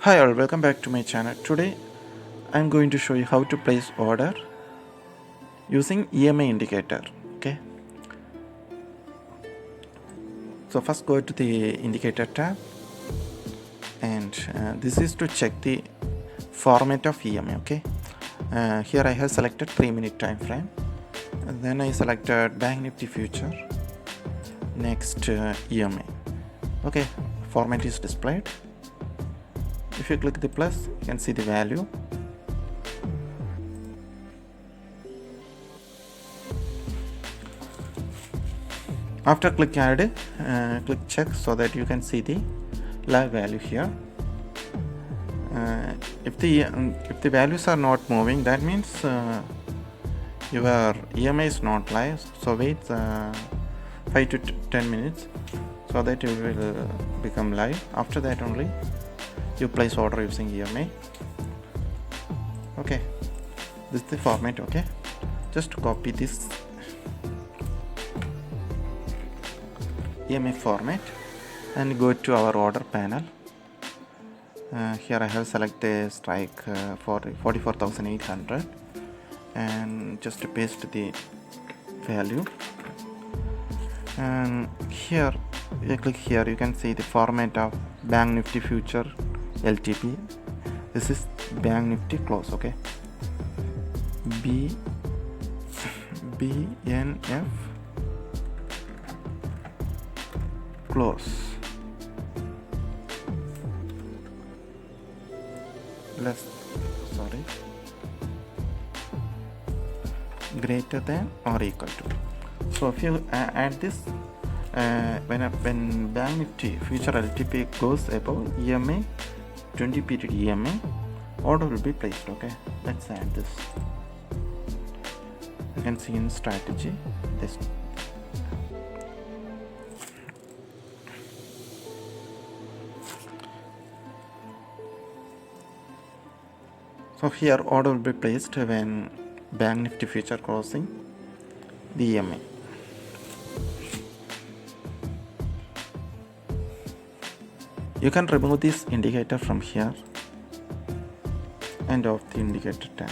Hi all, welcome back to my channel. Today I'm going to show you how to place order using EMA indicator. Okay, so first go to the indicator tab, and this is to check the format of EMA. Okay, here I have selected 3-minute time frame, and then I selected Banknifty future. Next EMA. Okay, format is displayed. If you click the plus, you can see the value. After click add, click check so that you can see the live value here. If the values are not moving, that means your EMA is not live. So wait 5 to 10 minutes so that it will become live. After that only you place order using EMA. Okay, this is the format. Okay, just copy this EMA format and go to our order panel. Here I have selected strike for 44,800 and just paste the value, and here you click here, you can see the format of Banknifty future LTP. This is Banknifty close. Okay, BNF close greater than or equal to. So if you add this, when Banknifty future LTP goes above EMA 20 period EMA, order will be placed. Okay, let's add this. You can see in strategy this. So here order will be placed when Banknifty future crossing the EMA. You can remove this indicator from here and off the indicator tab.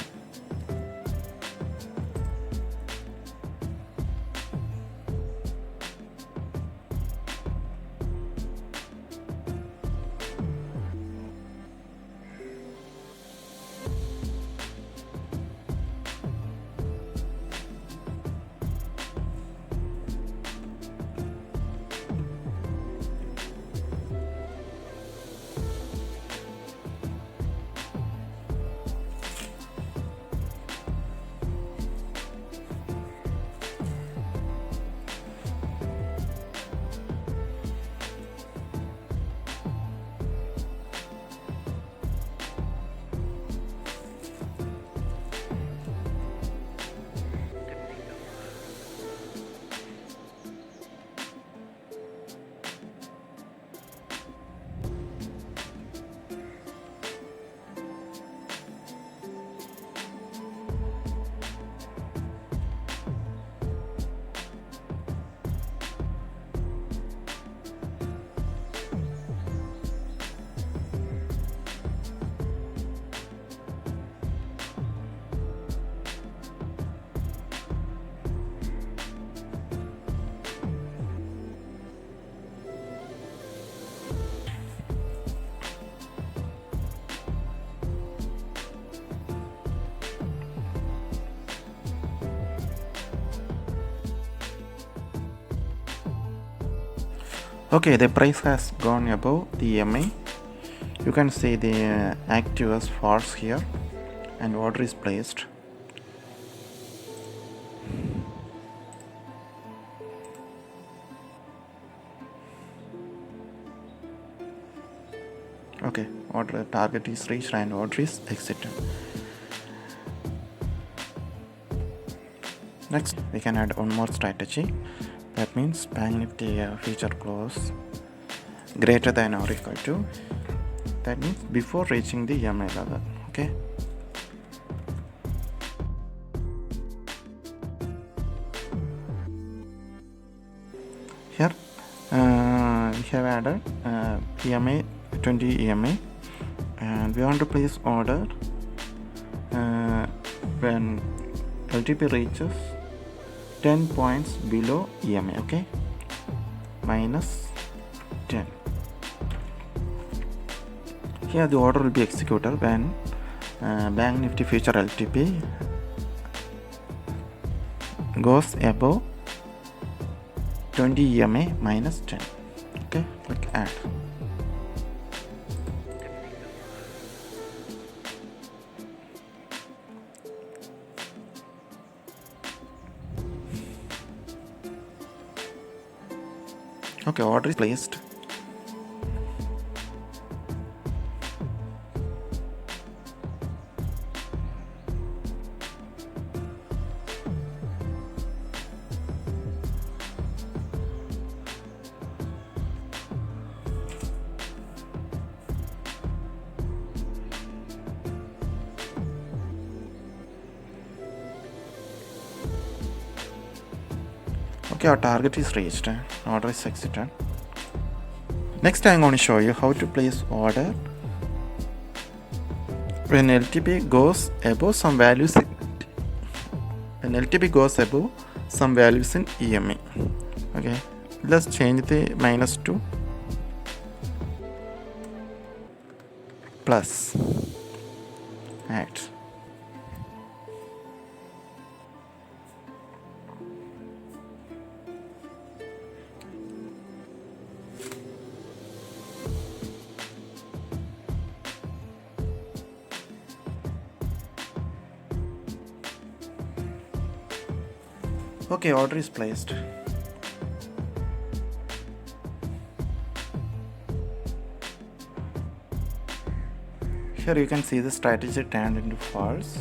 Okay, the price has gone above the EMA. You can see the active as false here and order is placed. Okay, order target is reached and order is exited. Next, we can add one more strategy. That means Banknifty future close greater than or equal to. That means before reaching the EMA level. Okay. Here we have added EMA 20 EMA and we want to place order when LTP reaches 10 points below EMA, okay, minus 10. Here the order will be executed when Banknifty future LTP goes above 20 EMA minus 10. Okay, click add. Okay, order is placed. Okay, our target is reached. Order is exited. Next, I'm going to show you how to place order when LTP goes above some values. When LTP goes above some values in EMA. Okay, let's change the minus to plus. Add. Okay, order is placed. Here you can see the strategy turned into false.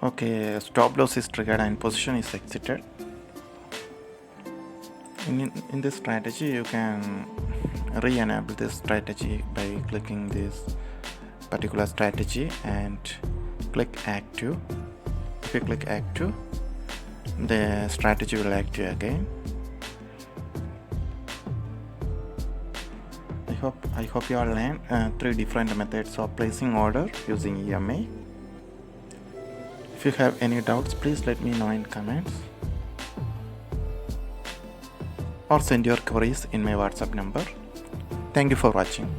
Okay, stop loss is triggered and position is exited. In this strategy, you can re-enable this strategy by clicking this particular strategy and click active. If you click active, the strategy will active again. I hope you all learned 3 different methods of placing order using EMA. If you have any doubts, please let me know in comments or send your queries in my WhatsApp number. Thank you for watching.